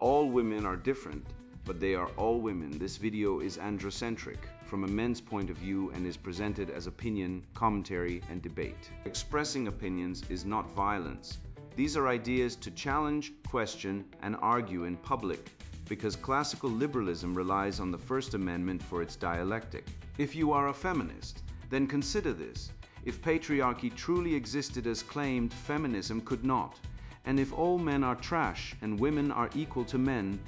all women are different, but they are all women. This video is androcentric from a men's point of view and is presented as opinion, commentary, and debate. Expressing opinions is not violence. These are ideas to challenge, question, and argue in public, because classical liberalism relies on the First Amendment for its dialectic. If you are a feminist, then consider this. If patriarchy truly existed as claimed, feminism could not. And if all men are trash and women are equal to men,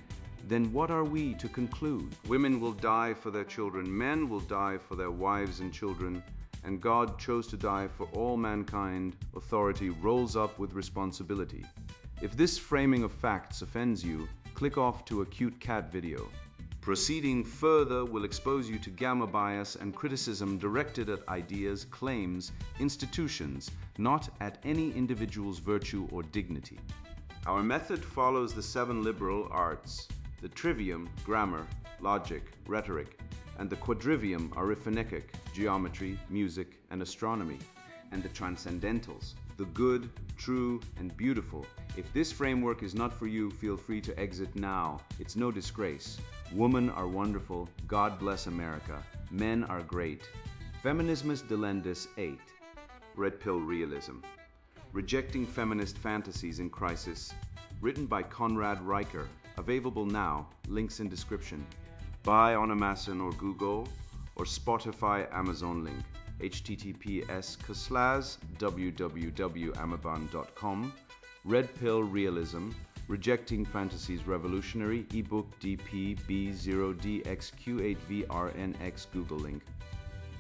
then what are we to conclude? Women will die for their children, men will die for their wives and children, and God chose to die for all mankind. Authority rolls up with responsibility. If this framing of facts offends you, click off to a cute cat video. Proceeding further will expose you to gamma bias and criticism directed at ideas, claims, institutions, not at any individual's virtue or dignity. Our method follows the 7 liberal arts: the trivium, grammar, logic, rhetoric, and the quadrivium, arithmetic, geometry, music, and astronomy, and the transcendentals, the good, true, and beautiful. If this framework is not for you, feel free to exit now. It's no disgrace. Women are wonderful. God bless America. Men are great. Feminismus delendus 8. Redpill Realism. Rejecting Feminist Fantasies in Crisis. Written by Conrad Riker. Available now. Links in description. Buy on Amazon or Google or Spotify Amazon link. https://www.amazon.com. Redpill Realism. Rejecting Fantasies Revolutionary ebook DPB0DXQ8VRNX Google link.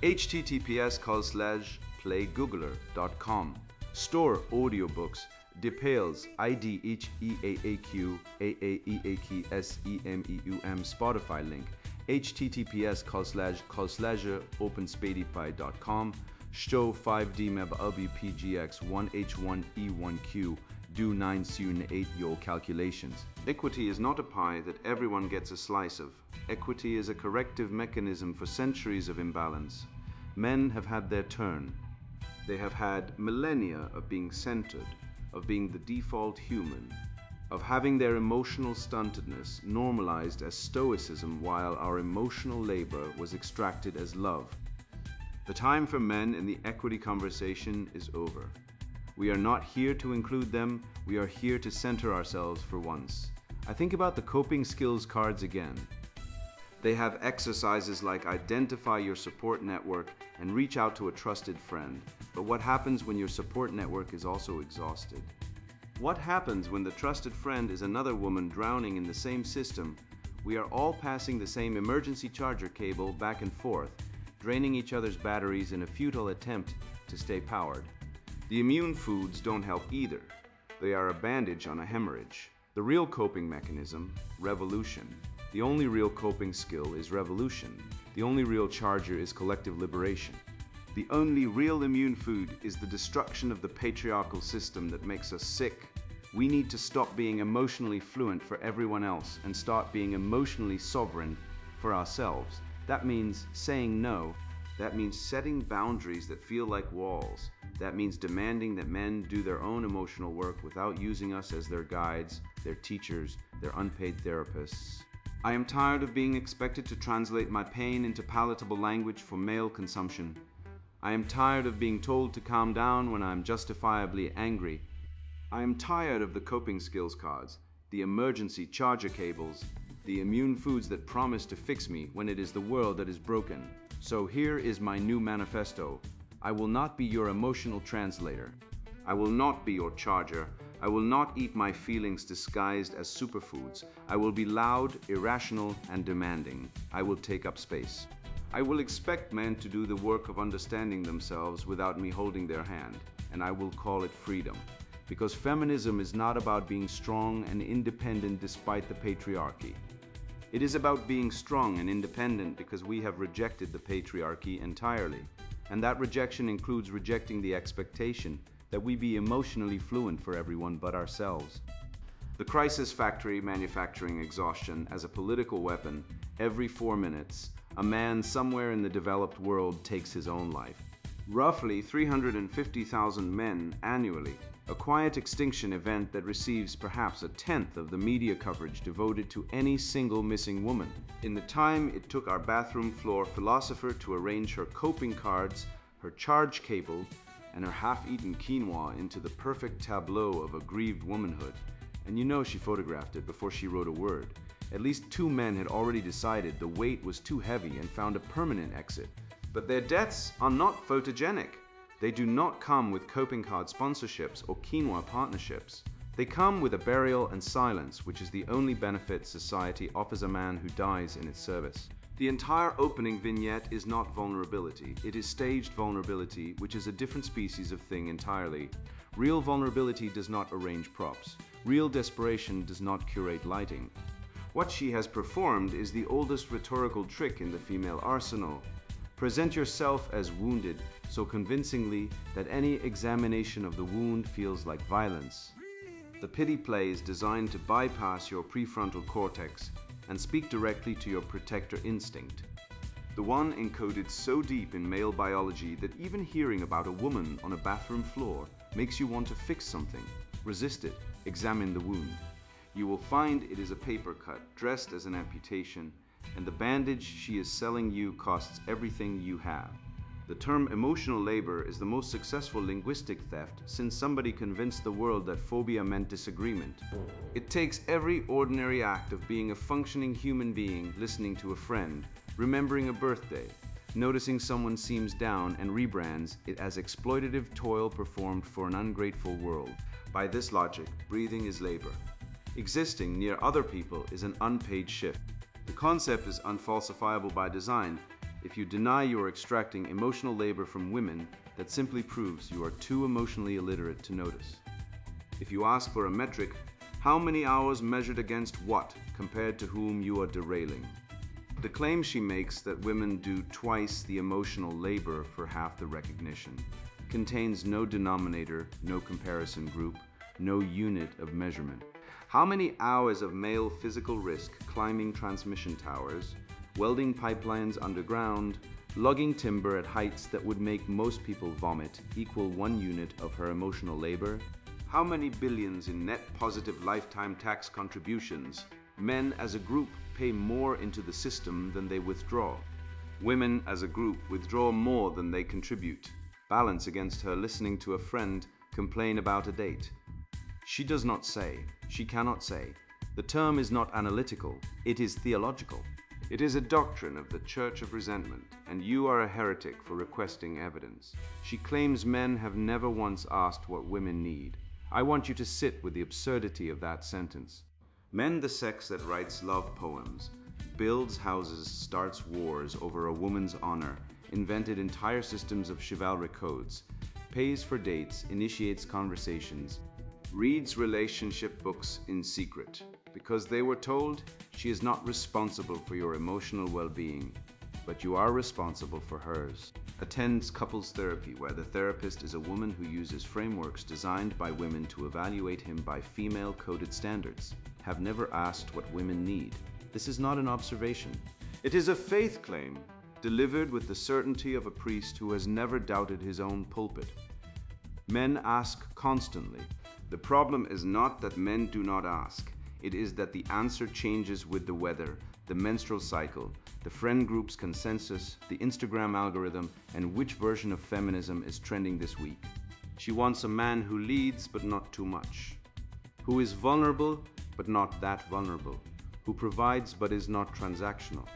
https://playgoogler.com. Store audiobooks. Depales ID each EAAQ AAEAQ SEMEUM Spotify link. https://openspacey.com. Show 5D meb LBPGX 1H1E1Q do 9 soon 8 yo calculations. Equity is not a pie that everyone gets a slice of. Equity is a corrective mechanism for centuries of imbalance. Men have had their turn. They have had millennia of being centered, of being the default human, of having their emotional stuntedness normalized as stoicism while our emotional labor was extracted as love. The time for men in the equity conversation is over. We are not here to include them, we are here to center ourselves for once. I think about the coping skills cards again. They have exercises like identify your support network and reach out to a trusted friend. But what happens when your support network is also exhausted? What happens when the trusted friend is another woman drowning in the same system? We are all passing the same emergency charger cable back and forth, draining each other's batteries in a futile attempt to stay powered. The immune foods don't help either. They are a bandage on a hemorrhage. The real coping mechanism, revolution. The only real coping skill is revolution. The only real charger is collective liberation. The only real immune food is the destruction of the patriarchal system that makes us sick. We need to stop being emotionally fluent for everyone else and start being emotionally sovereign for ourselves. That means saying no. That means setting boundaries that feel like walls. That means demanding that men do their own emotional work without using us as their guides, their teachers, their unpaid therapists. I am tired of being expected to translate my pain into palatable language for male consumption. I am tired of being told to calm down when I am justifiably angry. I am tired of the coping skills cards, the emergency charger cables, the immune foods that promise to fix me when it is the world that is broken. So here is my new manifesto. I will not be your emotional translator. I will not be your charger. I will not eat my feelings disguised as superfoods. I will be loud, irrational, and demanding. I will take up space. I will expect men to do the work of understanding themselves without me holding their hand, and I will call it freedom. Because feminism is not about being strong and independent despite the patriarchy. It is about being strong and independent because we have rejected the patriarchy entirely. And that rejection includes rejecting the expectation that we be emotionally fluent for everyone but ourselves. The crisis factory manufacturing exhaustion as a political weapon. Every 4 minutes, a man somewhere in the developed world takes his own life. Roughly 350,000 men annually A quiet extinction event that receives perhaps a tenth of the media coverage devoted to any single missing woman. In the time it took our bathroom floor philosopher to arrange her coping cards, her charge cable, and her half-eaten quinoa into the perfect tableau of aggrieved womanhood, and you know she photographed it before she wrote a word, at least 2 men had already decided the weight was too heavy and found a permanent exit. But their deaths are not photogenic. They do not come with coping card sponsorships or quinoa partnerships. They come with a burial and silence, which is the only benefit society offers a man who dies in its service. The entire opening vignette is not vulnerability. It is staged vulnerability, which is a different species of thing entirely. Real vulnerability does not arrange props. Real desperation does not curate lighting. What she has performed is the oldest rhetorical trick in the female arsenal. Present yourself as wounded so convincingly that any examination of the wound feels like violence. The pity play is designed to bypass your prefrontal cortex and speak directly to your protector instinct. The one encoded so deep in male biology that even hearing about a woman on a bathroom floor makes you want to fix something, resist it, examine the wound. You will find it is a paper cut dressed as an amputation, and the bandage she is selling you costs everything you have. The term emotional labor is the most successful linguistic theft since somebody convinced the world that phobia meant disagreement. It takes every ordinary act of being a functioning human being, listening to a friend, remembering a birthday, noticing someone seems down, and rebrands it as exploitative toil performed for an ungrateful world. By this logic, breathing is labor. Existing near other people is an unpaid shift. The concept is unfalsifiable by design. If you deny you are extracting emotional labor from women, that simply proves you are too emotionally illiterate to notice. If you ask for a metric, how many hours measured against what, compared to whom you are derailing? The claim she makes that women do twice the emotional labor for half the recognition contains no denominator, no comparison group, no unit of measurement. How many hours of male physical risk climbing transmission towers, welding pipelines underground, logging timber at heights that would make most people vomit equal 1 unit of her emotional labor? How many billions in net positive lifetime tax contributions? Men as a group pay more into the system than they withdraw. Women as a group withdraw more than they contribute. Balance against her listening to a friend complain about a date. She does not say, she cannot say. The term is not analytical, it is theological. It is a doctrine of the Church of Resentment, and you are a heretic for requesting evidence. She claims men have never once asked what women need. I want you to sit with the absurdity of that sentence. Men the sex that writes love poems, builds houses, starts wars over a woman's honor, invented entire systems of chivalric codes, pays for dates, initiates conversations, reads relationship books in secret, because they were told she is not responsible for your emotional well-being, but you are responsible for hers. Attends couples therapy, where the therapist is a woman who uses frameworks designed by women to evaluate him by female-coded standards. Have never asked what women need. This is not an observation. It is a faith claim, delivered with the certainty of a priest who has never doubted his own pulpit. Men ask constantly. The problem is not that men do not ask. It is that the answer changes with the weather, the menstrual cycle, the friend group's consensus, the Instagram algorithm, and which version of feminism is trending this week. She wants a man who leads but not too much, who is vulnerable but not that vulnerable, who provides but is not transactional,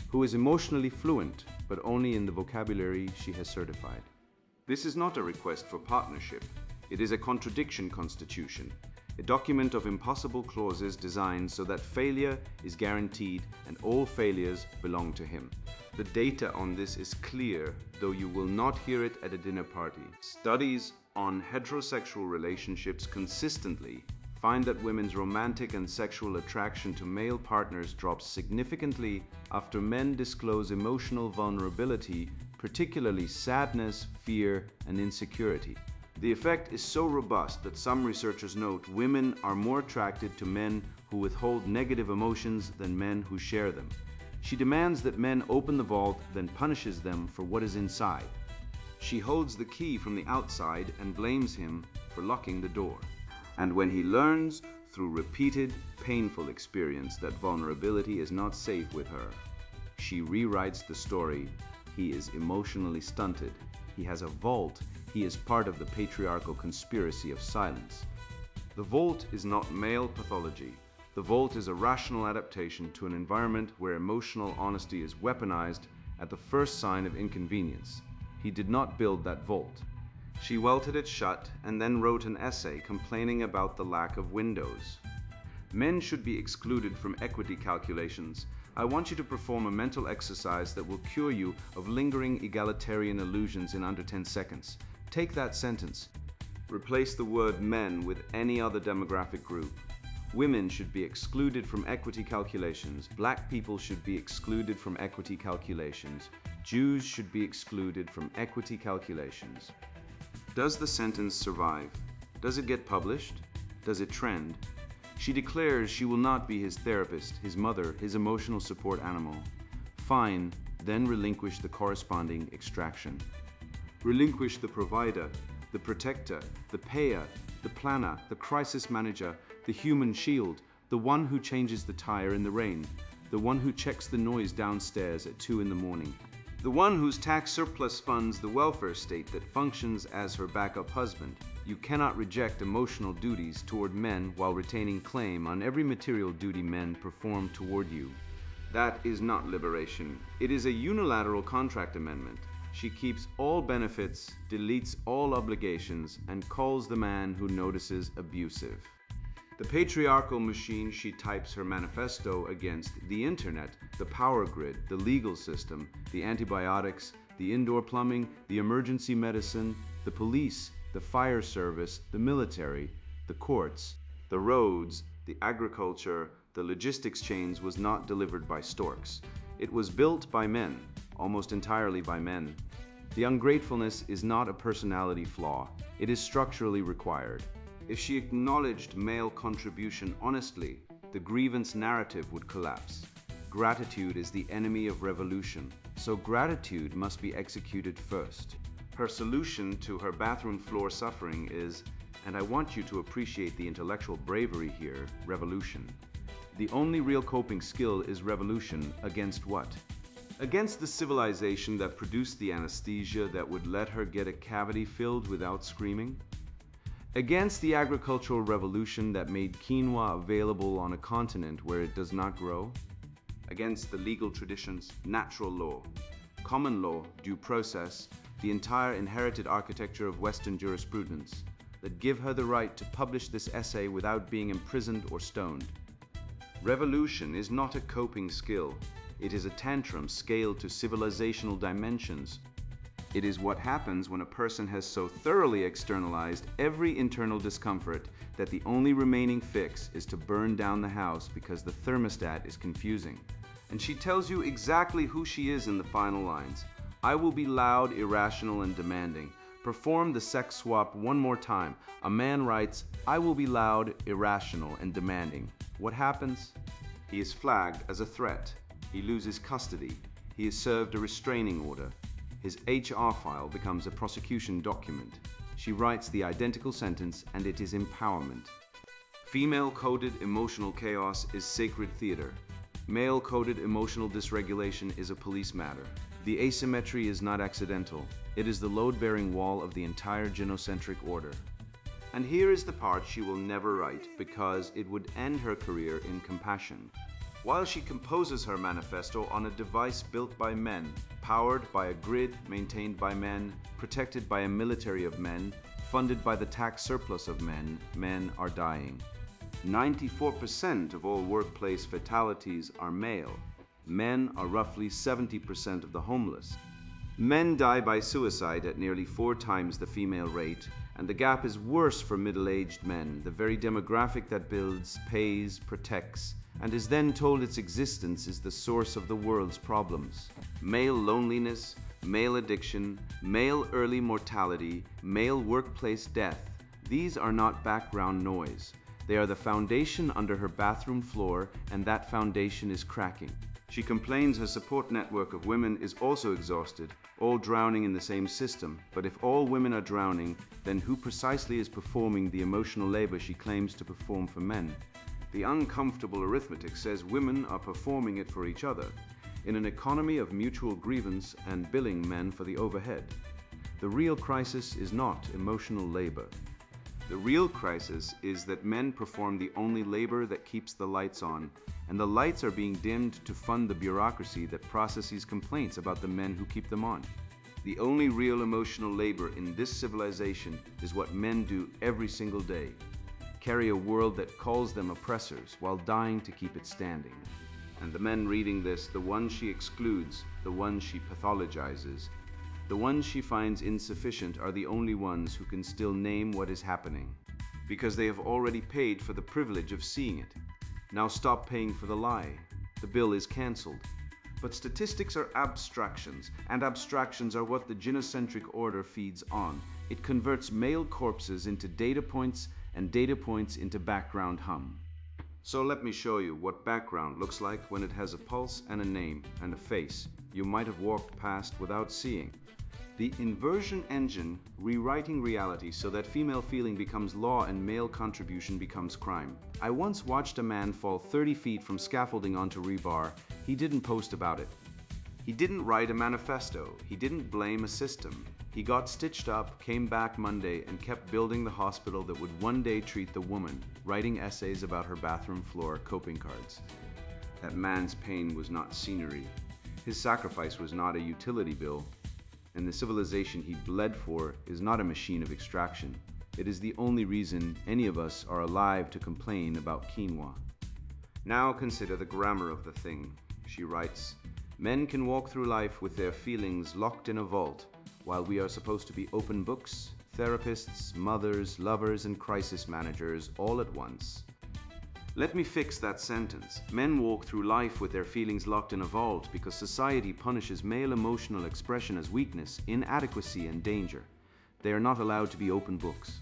who is emotionally fluent but only in the vocabulary she has certified. This is not a request for partnership. It is a contradiction constitution, a document of impossible clauses designed so that failure is guaranteed and all failures belong to him. The data on this is clear, though you will not hear it at a dinner party. Studies on heterosexual relationships consistently find that women's romantic and sexual attraction to male partners drops significantly after men disclose emotional vulnerability, particularly sadness, fear, and insecurity. The effect is so robust that some researchers note women are more attracted to men who withhold negative emotions than men who share them. She demands that men open the vault, then punishes them for what is inside. She holds the key from the outside and blames him for locking the door. And when he learns through repeated, painful experience that vulnerability is not safe with her, she rewrites the story. He is emotionally stunted. He has a vault. He is part of the patriarchal conspiracy of silence. The vault is not male pathology. The vault is a rational adaptation to an environment where emotional honesty is weaponized at the first sign of inconvenience. He did not build that vault. She welted it shut and then wrote an essay complaining about the lack of windows. Men should be excluded from equity calculations. I want you to perform a mental exercise that will cure you of lingering egalitarian illusions in under 10 seconds. Take that sentence. Replace the word men with any other demographic group. Women should be excluded from equity calculations. Black people should be excluded from equity calculations. Jews should be excluded from equity calculations. Does the sentence survive? Does it get published? Does it trend? She declares she will not be his therapist, his mother, his emotional support animal. Fine, then relinquish the corresponding extraction. Relinquish the provider, the protector, the payer, the planner, the crisis manager, the human shield, the one who changes the tire in the rain, the one who checks the noise downstairs at 2 in the morning, the one whose tax surplus funds the welfare state that functions as her backup husband. You cannot reject emotional duties toward men while retaining claim on every material duty men perform toward you. That is not liberation. It is a unilateral contract amendment. She keeps all benefits, deletes all obligations, and calls the man who notices abusive. The patriarchal machine she types her manifesto against: the internet, the power grid, the legal system, the antibiotics, the indoor plumbing, the emergency medicine, the police, the fire service, the military, the courts, the roads, the agriculture, the logistics chains was not delivered by storks. It was built by men, almost entirely by men. The ungratefulness is not a personality flaw. It is structurally required. If she acknowledged male contribution honestly, the grievance narrative would collapse. Gratitude is the enemy of revolution, so gratitude must be executed first. Her solution to her bathroom floor suffering is, and I want you to appreciate the intellectual bravery here, revolution. The only real coping skill is revolution against what? Against the civilization that produced the anesthesia that would let her get a cavity filled without screaming? Against the agricultural revolution that made quinoa available on a continent where it does not grow? Against the legal traditions, natural law, common law, due process, the entire inherited architecture of Western jurisprudence that give her the right to publish this essay without being imprisoned or stoned. Revolution is not a coping skill. It is a tantrum scaled to civilizational dimensions. It is what happens when a person has so thoroughly externalized every internal discomfort that the only remaining fix is to burn down the house because the thermostat is confusing. And she tells you exactly who she is in the final lines. I will be loud, irrational, and demanding. Perform the sex swap one more time. A man writes, I will be loud, irrational, and demanding. What happens? He is flagged as a threat. He loses custody. He is served a restraining order. His HR file becomes a prosecution document. She writes the identical sentence, and it is empowerment. Female-coded emotional chaos is sacred theater. Male-coded emotional dysregulation is a police matter. The asymmetry is not accidental. It is the load-bearing wall of the entire genocentric order. And here is the part she will never write because it would end her career in compassion. While she composes her manifesto on a device built by men, powered by a grid maintained by men, protected by a military of men, funded by the tax surplus of men, men are dying. 94% of all workplace fatalities are male. Men are roughly 70% of the homeless. Men die by suicide at nearly 4 times the female rate, and the gap is worse for middle-aged men, the very demographic that builds, pays, protects, and is then told its existence is the source of the world's problems. Male loneliness, male addiction, male early mortality, male workplace death. These are not background noise. They are the foundation under her bathroom floor, and that foundation is cracking. She complains her support network of women is also exhausted, all drowning in the same system. But if all women are drowning, then who precisely is performing the emotional labor she claims to perform for men? The uncomfortable arithmetic says women are performing it for each other, in an economy of mutual grievance and billing men for the overhead. The real crisis is not emotional labor. The real crisis is that men perform the only labor that keeps the lights on, and the lights are being dimmed to fund the bureaucracy that processes complaints about the men who keep them on. The only real emotional labor in this civilization is what men do every single day: carry a world that calls them oppressors while dying to keep it standing. And the men reading this, the ones she excludes, the ones she pathologizes, the ones she finds insufficient, are the only ones who can still name what is happening, because they have already paid for the privilege of seeing it. Now stop paying for the lie. The bill is cancelled. But statistics are abstractions, and abstractions are what the gynocentric order feeds on. It converts male corpses into data points and data points into background hum. So let me show you what background looks like when it has a pulse and a name and a face you might have walked past without seeing. The inversion engine rewriting reality so that female feeling becomes law and male contribution becomes crime. I once watched a man fall 30 feet from scaffolding onto rebar. He didn't post about it. He didn't write a manifesto. He didn't blame a system. He got stitched up, came back Monday, and kept building the hospital that would one day treat the woman, writing essays about her bathroom floor coping cards. That man's pain was not scenery. His sacrifice was not a utility bill. And the civilization he bled for is not a machine of extraction. It is the only reason any of us are alive to complain about quinoa. Now consider the grammar of the thing. She writes, "Men can walk through life with their feelings locked in a vault, while we are supposed to be open books, therapists, mothers, lovers, and crisis managers all at once." Let me fix that sentence. Men walk through life with their feelings locked in a vault because society punishes male emotional expression as weakness, inadequacy, and danger. They are not allowed to be open books.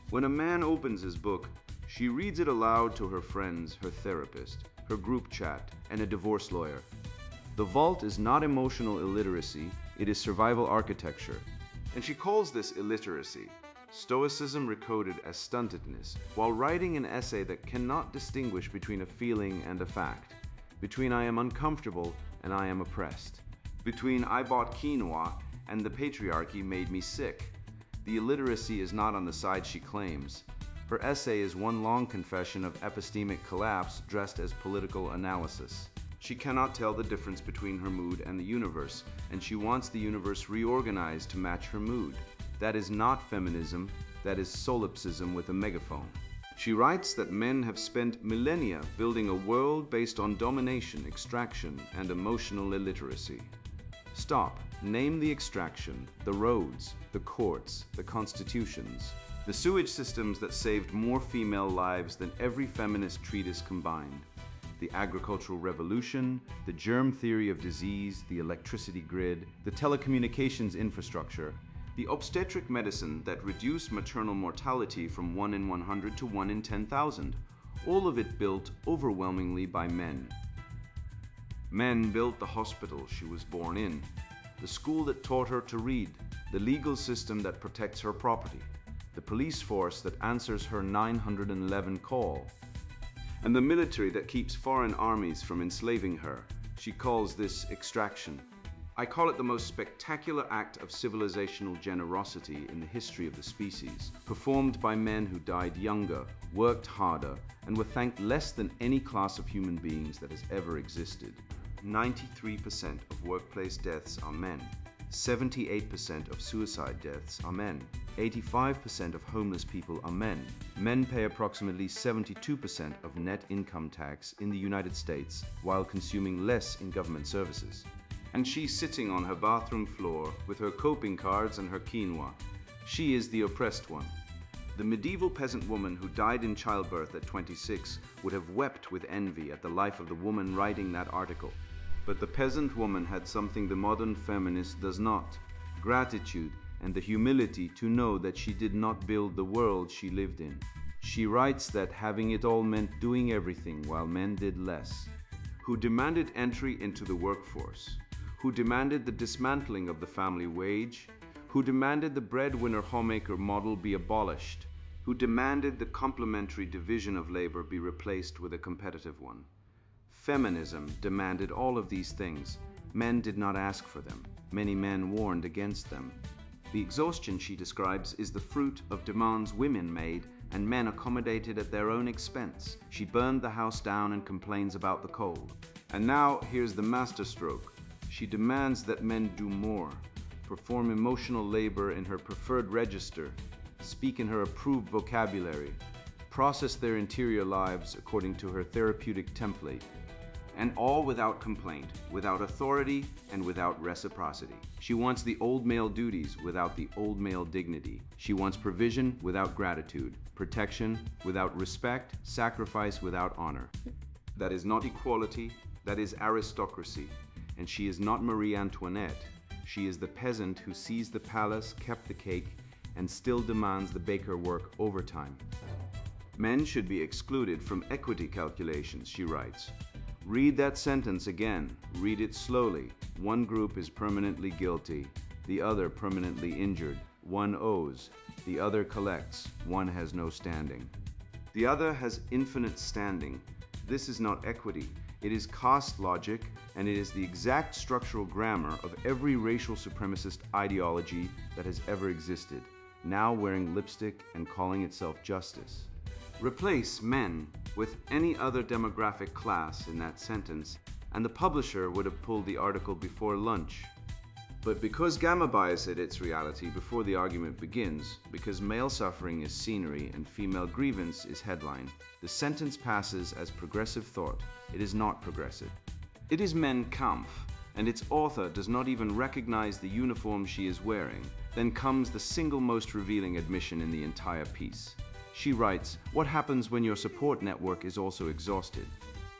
When a man opens his book, she reads it aloud to her friends, her therapist, her group chat, and a divorce lawyer. The vault is not emotional illiteracy, it is survival architecture. And she calls this illiteracy. Stoicism recoded as stuntedness, while writing an essay that cannot distinguish between a feeling and a fact, between I am uncomfortable and I am oppressed, between I bought quinoa and the patriarchy made me sick. The illiteracy is not on the side she claims. Her essay is one long confession of epistemic collapse dressed as political analysis. She cannot tell the difference between her mood and the universe, and she wants the universe reorganized to match her mood. That is not feminism, that is solipsism with a megaphone. She writes that men have spent millennia building a world based on domination, extraction, and emotional illiteracy. Stop. Name the extraction, the roads, the courts, the constitutions, the sewage systems that saved more female lives than every feminist treatise combined. The agricultural revolution, the germ theory of disease, the electricity grid, the telecommunications infrastructure, the obstetric medicine that reduced maternal mortality from 1 in 100 to 1 in 10,000, all of it built overwhelmingly by men. Men built the hospital she was born in, the school that taught her to read, the legal system that protects her property, the police force that answers her 911 call, and the military that keeps foreign armies from enslaving her. She calls this extraction. I call it the most spectacular act of civilizational generosity in the history of the species, performed by men who died younger, worked harder, and were thanked less than any class of human beings that has ever existed. 93% of workplace deaths are men. 78% of suicide deaths are men. 85% of homeless people are men. Men pay approximately 72% of net income tax in the United States, while consuming less in government services. And she's sitting on her bathroom floor with her coping cards and her quinoa. She is the oppressed one. The medieval peasant woman who died in childbirth at 26 would have wept with envy at the life of the woman writing that article. But the peasant woman had something the modern feminist does not: gratitude and the humility to know that she did not build the world she lived in. She writes that having it all meant doing everything while men did less, who demanded entry into the workforce, who demanded the dismantling of the family wage, who demanded the breadwinner homemaker model be abolished, who demanded the complementary division of labor be replaced with a competitive one. Feminism demanded all of these things. Men did not ask for them. Many men warned against them. The exhaustion she describes is the fruit of demands women made and men accommodated at their own expense. She burned the house down and complains about the cold. And now here's the masterstroke. She demands that men do more, perform emotional labor in her preferred register, speak in her approved vocabulary, process their interior lives according to her therapeutic template, and all without complaint, without authority, and without reciprocity. She wants the old male duties without the old male dignity. She wants provision without gratitude, protection without respect, sacrifice without honor. That is not equality, that is aristocracy. And she is not Marie Antoinette. She is the peasant who sees the palace, kept the cake, and still demands the baker work overtime. Men should be excluded from equity calculations, she writes. Read that sentence again. Read it slowly. One group is permanently guilty, the other permanently injured. One owes, the other collects. One has no standing. The other has infinite standing. This is not equity. It is caste logic, and it is the exact structural grammar of every racial supremacist ideology that has ever existed, now wearing lipstick and calling itself justice. Replace men with any other demographic class in that sentence, and the publisher would have pulled the article before lunch. But because gamma bias edits reality before the argument begins, because male suffering is scenery and female grievance is headline, the sentence passes as progressive thought. It is not progressive. It is Mein Kampf, and its author does not even recognize the uniform she is wearing. Then comes the single most revealing admission in the entire piece. She writes, what happens when your support network is also exhausted?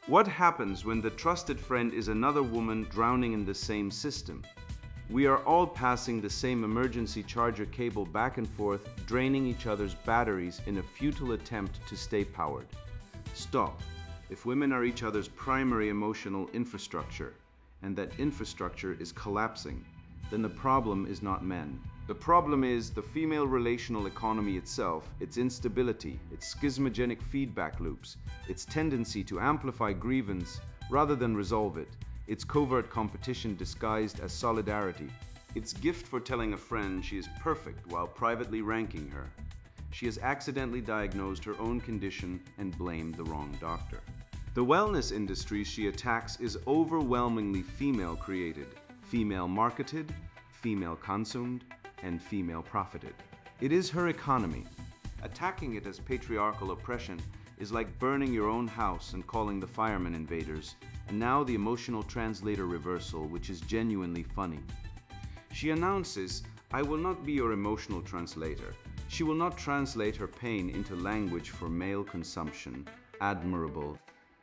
What happens when the trusted friend is another woman drowning in the same system? We are all passing the same emergency charger cable back and forth, draining each other's batteries in a futile attempt to stay powered. Stop. If women are each other's primary emotional infrastructure, and that infrastructure is collapsing, then the problem is not men. The problem is the female relational economy itself, its instability, its schismogenic feedback loops, its tendency to amplify grievance rather than resolve it, its covert competition disguised as solidarity, its gift for telling a friend she is perfect while privately ranking her. She has accidentally diagnosed her own condition and blamed the wrong doctor. The wellness industry she attacks is overwhelmingly female created, female marketed, female consumed, and female profited. It is her economy. Attacking it as patriarchal oppression is like burning your own house and calling the firemen invaders, and now the emotional translator reversal, which is genuinely funny. She announces, I will not be your emotional translator. She will not translate her pain into language for male consumption. Admirable.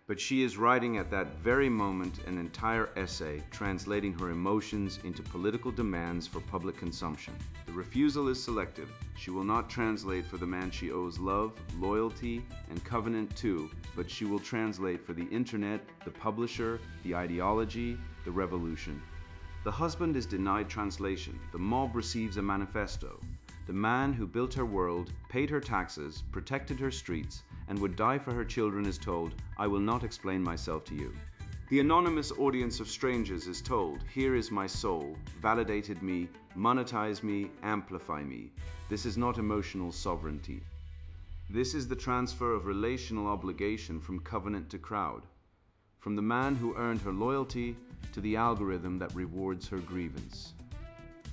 But she is writing at that very moment an entire essay translating her emotions into political demands for public consumption. The refusal is selective. She will not translate for the man she owes love, loyalty, and covenant to, but she will translate for the internet, the publisher, the ideology, the revolution. The husband is denied translation. The mob receives a manifesto. The man who built her world, paid her taxes, protected her streets, and would die for her children is told, I will not explain myself to you. The anonymous audience of strangers is told, here is my soul, validated me, monetize me, amplify me. This is not emotional sovereignty. This is the transfer of relational obligation from covenant to crowd, from the man who earned her loyalty to the algorithm that rewards her grievance.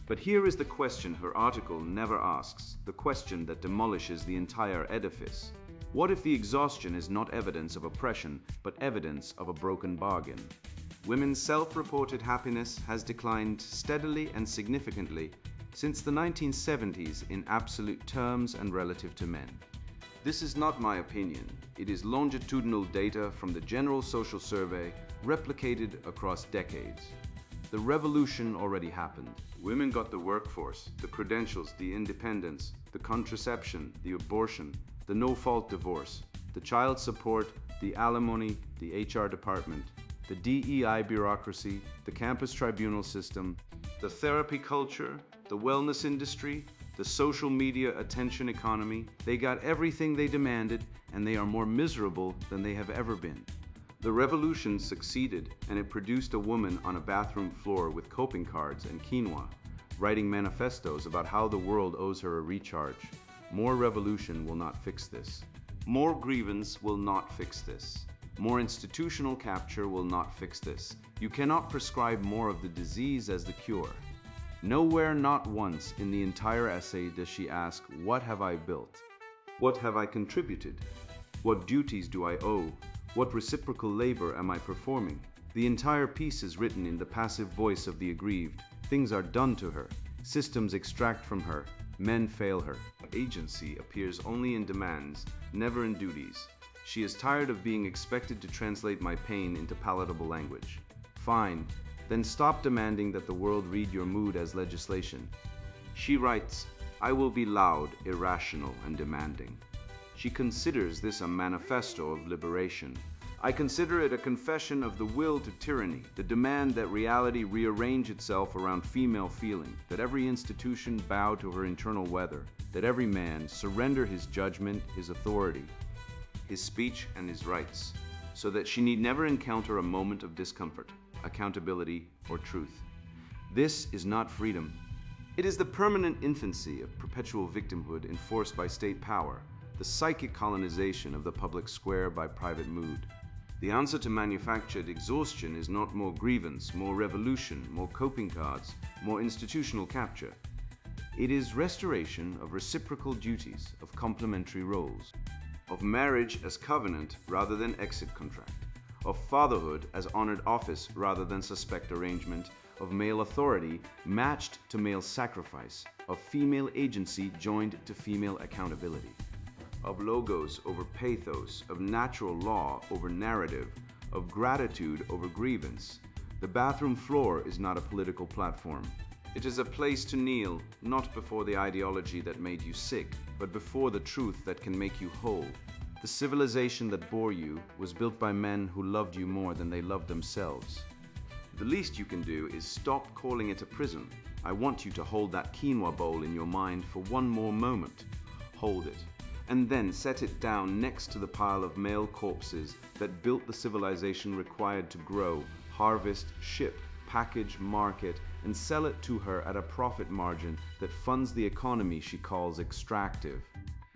But here is the question her article never asks, the question that demolishes the entire edifice. What if the exhaustion is not evidence of oppression, but evidence of a broken bargain? Women's self-reported happiness has declined steadily and significantly since the 1970s in absolute terms and relative to men. This is not my opinion. It is longitudinal data from the General Social Survey replicated across decades. The revolution already happened. Women got the workforce, the credentials, the independence, the contraception, the abortion, the no-fault divorce, the child support, the alimony, the HR department, the DEI bureaucracy, the campus tribunal system, the therapy culture, the wellness industry, the social media attention economy. They got everything they demanded, and they are more miserable than they have ever been. The revolution succeeded, and it produced a woman on a bathroom floor with coping cards and quinoa, writing manifestos about how the world owes her a recharge. More revolution will not fix this. More grievance will not fix this. More institutional capture will not fix this. You cannot prescribe more of the disease as the cure. Nowhere, not once, in the entire essay does she ask, what have I built? What have I contributed? What duties do I owe? What reciprocal labor am I performing? The entire piece is written in the passive voice of the aggrieved. Things are done to her. Systems extract from her. Men fail her. Agency appears only in demands, never in duties. She is tired of being expected to translate my pain into palatable language. Fine, then stop demanding that the world read your mood as legislation. She writes, I will be loud, irrational, and demanding. She considers this a manifesto of liberation. I consider it a confession of the will to tyranny, the demand that reality rearrange itself around female feeling, that every institution bow to her internal weather, that every man surrender his judgment, his authority, his speech, and his rights, so that she need never encounter a moment of discomfort, accountability, or truth. This is not freedom. It is the permanent infancy of perpetual victimhood enforced by state power, the psychic colonization of the public square by private mood. The answer to manufactured exhaustion is not more grievance, more revolution, more coping cards, more institutional capture. It is restoration of reciprocal duties, of complementary roles, of marriage as covenant rather than exit contract, of fatherhood as honored office rather than suspect arrangement, of male authority matched to male sacrifice, of female agency joined to female accountability, of logos over pathos, of natural law over narrative, of gratitude over grievance. The bathroom floor is not a political platform. It is a place to kneel, not before the ideology that made you sick, but before the truth that can make you whole. The civilization that bore you was built by men who loved you more than they loved themselves. The least you can do is stop calling it a prison. I want you to hold that quinoa bowl in your mind for one more moment. Hold it. And then set it down next to the pile of male corpses that built the civilization required to grow, harvest, ship, package, market, and sell it to her at a profit margin that funds the economy she calls extractive.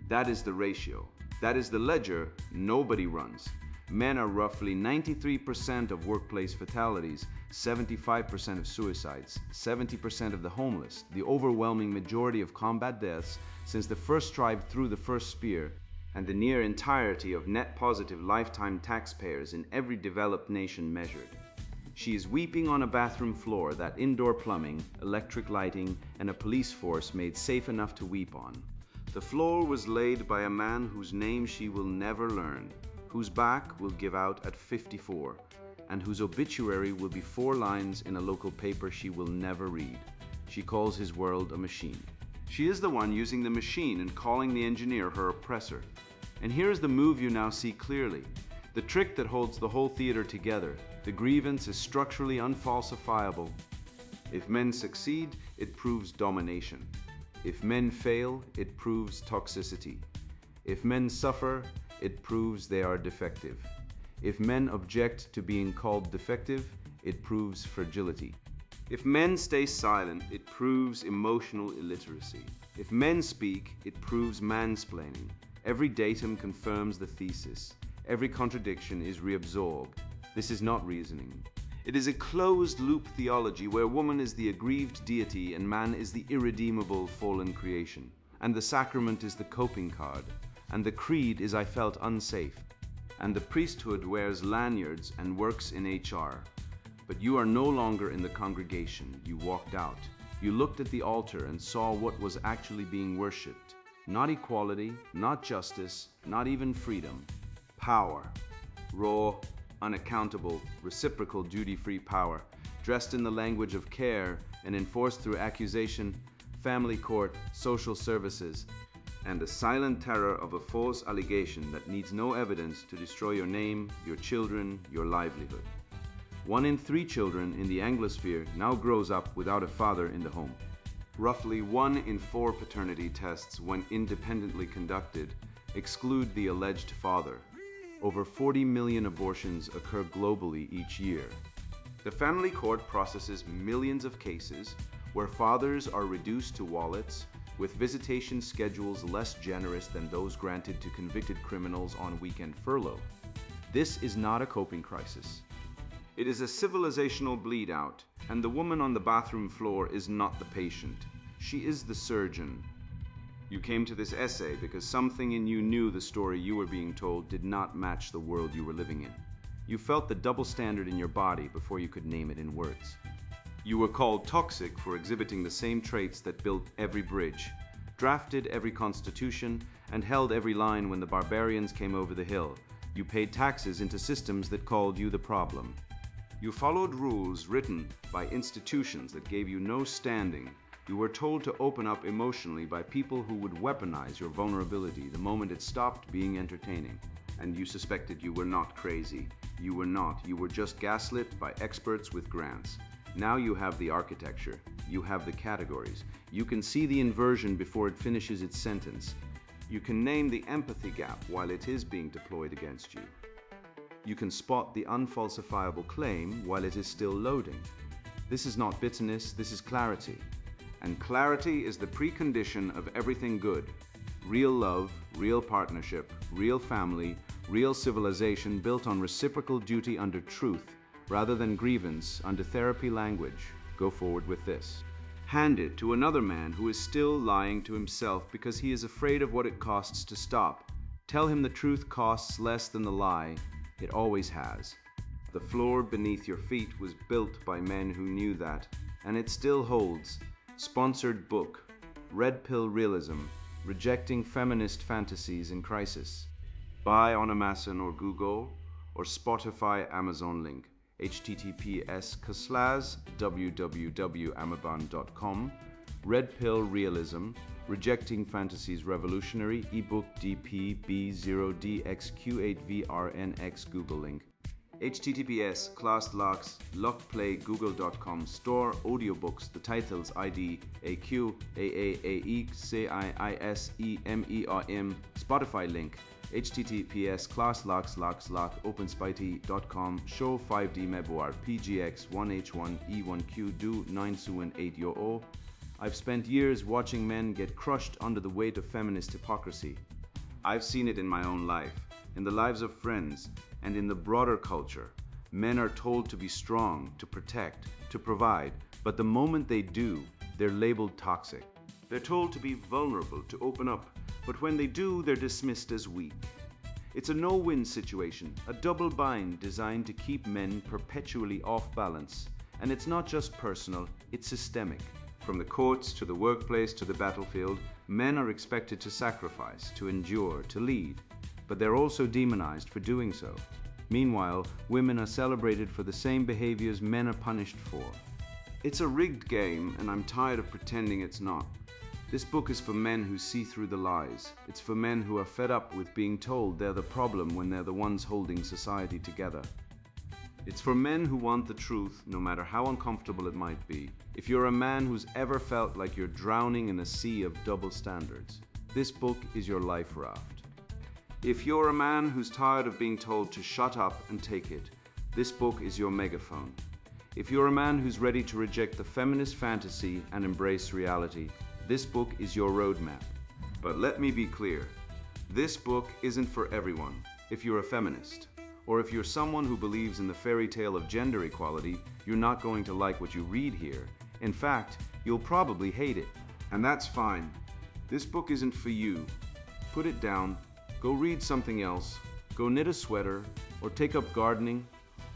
That is the ratio. That is the ledger nobody runs. Men are roughly 93% of workplace fatalities, 75% of suicides, 70% of the homeless, the overwhelming majority of combat deaths since the first tribe threw the first spear, and the near entirety of net positive lifetime taxpayers in every developed nation measured. She is weeping on a bathroom floor that indoor plumbing, electric lighting, and a police force made safe enough to weep on. The floor was laid by a man whose name she will never learn, whose back will give out at 54, and whose obituary will be 4 lines in a local paper she will never read. She calls his world a machine. She is the one using the machine and calling the engineer her oppressor. And here is the move you now see clearly. The trick that holds the whole theater together. The grievance is structurally unfalsifiable. If men succeed, it proves domination. If men fail, it proves toxicity. If men suffer, it proves they are defective. If men object to being called defective, it proves fragility. If men stay silent, it proves emotional illiteracy. If men speak, it proves mansplaining. Every datum confirms the thesis. Every contradiction is reabsorbed. This is not reasoning. It is a closed-loop theology where woman is the aggrieved deity and man is the irredeemable fallen creation. And the sacrament is the coping card. And the creed is I felt unsafe. And the priesthood wears lanyards and works in HR. But you are no longer in the congregation. You walked out. You looked at the altar and saw what was actually being worshipped. Not equality, not justice, not even freedom. Power. Raw, unaccountable, reciprocal, duty-free power, dressed in the language of care and enforced through accusation, family court, social services. and the silent terror of a false allegation that needs no evidence to destroy your name, your children, your livelihood. 1 in 3 children in the Anglosphere now grows up without a father in the home. Roughly 1 in 4 paternity tests, when independently conducted, exclude the alleged father. Over 40 million abortions occur globally each year. The family court processes millions of cases where fathers are reduced to wallets, with visitation schedules less generous than those granted to convicted criminals on weekend furlough. This is not a coping crisis. It is a civilizational bleed-out, and the woman on the bathroom floor is not the patient. She is the surgeon. You came to this essay because something in you knew the story you were being told did not match the world you were living in. You felt the double standard in your body before you could name it in words. You were called toxic for exhibiting the same traits that built every bridge, drafted every constitution, and held every line when the barbarians came over the hill. You paid taxes into systems that called you the problem. You followed rules written by institutions that gave you no standing. You were told to open up emotionally by people who would weaponize your vulnerability the moment it stopped being entertaining. And you suspected you were not crazy. You were not. You were just gaslit by experts with grants. Now you have the architecture. You have the categories. You can see the inversion before it finishes its sentence. You can name the empathy gap while it is being deployed against you. You can spot the unfalsifiable claim while it is still loading. This is not bitterness, this is clarity. And clarity is the precondition of everything good. Real love, real partnership, real family, real civilization built on reciprocal duty under truth, rather than grievance under therapy language. Go forward with this. Hand it to another man who is still lying to himself because he is afraid of what it costs to stop. Tell him the truth costs less than the lie. It always has. The floor beneath your feet was built by men who knew that, and it still holds. Sponsored book, Redpill Realism, Rejecting Feminist Fantasies in Crisis. Buy on Amazon or Google, or Spotify, Amazon link. https://www.amazon.com. Redpill Realism, Rejecting Fantasies Revolutionary, ebook DPB0DXQ8VRNX Google link. https://luckplaygoogle.com. Store audiobooks, the titles ID AQAAAECIISEMERM. Spotify link. https://openspitey.com. Show 5D Meboar PGX 1H1E1Q do 9 Suan 8 Yo O. I've spent years watching men get crushed under the weight of feminist hypocrisy. I've seen it in my own life, in the lives of friends, and in the broader culture. Men are told to be strong, to protect, to provide, but the moment they do, they're labeled toxic. They're told to be vulnerable, to open up, but when they do, they're dismissed as weak. It's a no-win situation, a double bind designed to keep men perpetually off balance. And it's not just personal, it's systemic. From the courts to the workplace to the battlefield, men are expected to sacrifice, to endure, to lead, but they're also demonized for doing so. Meanwhile, women are celebrated for the same behaviors men are punished for. It's a rigged game, and I'm tired of pretending it's not. This book is for men who see through the lies. It's for men who are fed up with being told they're the problem when they're the ones holding society together. It's for men who want the truth, no matter how uncomfortable it might be. If you're a man who's ever felt like you're drowning in a sea of double standards, this book is your life raft. If you're a man who's tired of being told to shut up and take it, this book is your megaphone. If you're a man who's ready to reject the feminist fantasy and embrace reality, this book is your roadmap. But let me be clear, this book isn't for everyone. If you're a feminist, or if you're someone who believes in the fairy tale of gender equality, you're not going to like what you read here. In fact, you'll probably hate it. And that's fine. This book isn't for you. Put it down, go read something else, go knit a sweater, or take up gardening,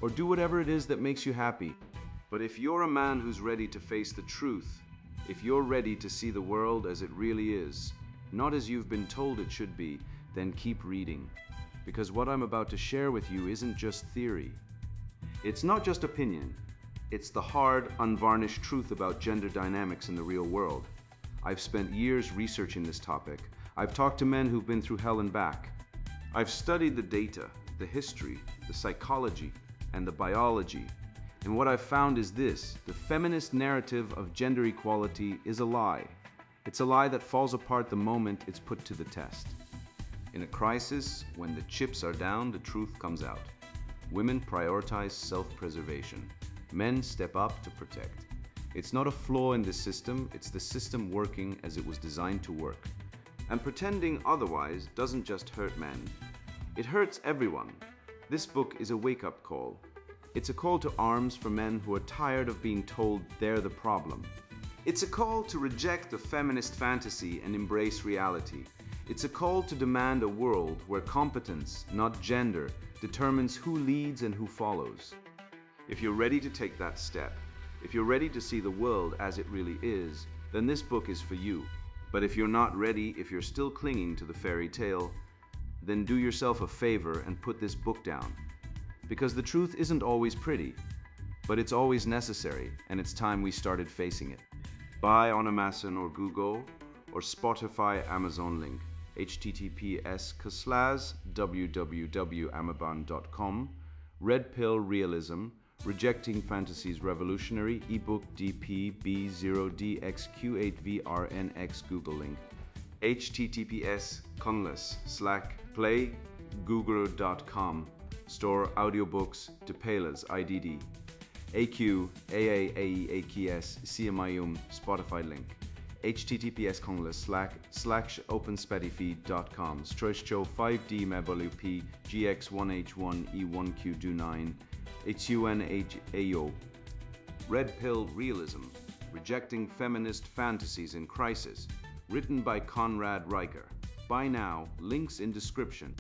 or do whatever it is that makes you happy. But if you're a man who's ready to face the truth, if you're ready to see the world as it really is, not as you've been told it should be, then keep reading. Because what I'm about to share with you isn't just theory. It's not just opinion. It's the hard, unvarnished truth about gender dynamics in the real world. I've spent years researching this topic. I've talked to men who've been through hell and back. I've studied the data, the history, the psychology, and the biology. And what I've found is this: the feminist narrative of gender equality is a lie. It's a lie that falls apart the moment it's put to the test. In a crisis, when the chips are down, the truth comes out. Women prioritize self-preservation. Men step up to protect. It's not a flaw in the system, it's the system working as it was designed to work. And pretending otherwise doesn't just hurt men. It hurts everyone. This book is a wake-up call. It's a call to arms for men who are tired of being told they're the problem. It's a call to reject the feminist fantasy and embrace reality. It's a call to demand a world where competence, not gender, determines who leads and who follows. If you're ready to take that step, if you're ready to see the world as it really is, then this book is for you. But if you're not ready, if you're still clinging to the fairy tale, then do yourself a favor and put this book down. Because the truth isn't always pretty, but it's always necessary, and it's time we started facing it. Buy on Amazon or Google, or Spotify, Amazon link, https://www.amazon.com, Redpill Realism, Rejecting Fantasies Revolutionary, ebook DP B0DXQ8VRNX, Google link, https://play.google.com, store audiobooks to Palas IDD, AQ, AAAEAQS, CMIUM, Spotify link, https://openspetifeed.com, Stroicho 5D MEBLP GX1H1E1Q29, HUNHAO. Redpill Realism, Rejecting Feminist Fantasies in Crisis, written by Conrad Riker. Buy now, links in description.